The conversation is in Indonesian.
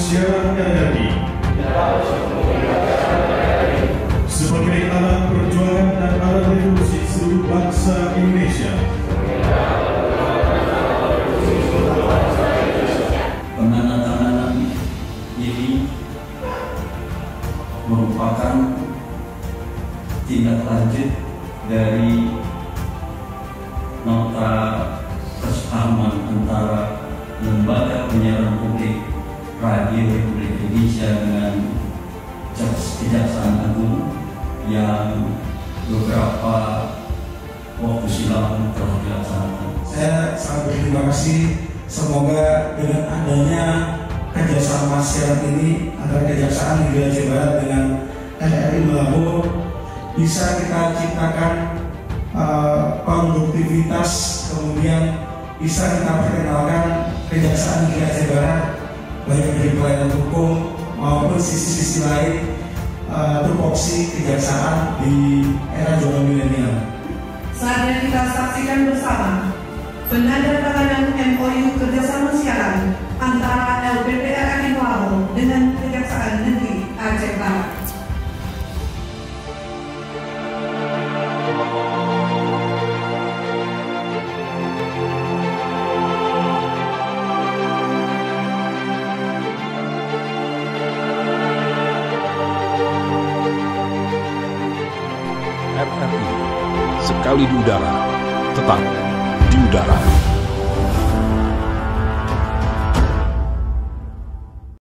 siaran RRI sebagai alat perjuangan dan alat revolusi seluruh bangsa Indonesia. Penandatanganan ini merupakan tindak lanjut dari nota kesepahaman antara Lembaga Penyiaran Publik Radio Republik Indonesia dengan Kejaksaan Agung yang beberapa waktu silam telah dilaksanakan. Saya sangat berterima kasih. Semoga dengan adanya kerjasama siaran ini antara Kejaksaan Negeri Jawa Barat dengan RRI Malabo bisa kita ciptakan produktivitas, kemudian bisa kita perkenalkan Kejaksaan Negeri Jawa Barat baik dari pelayanan hukum maupun sisi-sisi lain tupoksi kejaksaan di era zaman milenial. Saatnya kita saksikan bersama penandatanganan MOU kerjasama siaran antara LPP RRI Malabo dengan Kejaksaan Negeri Aceh Barat. RRI, sekali di udara, tetap di udara.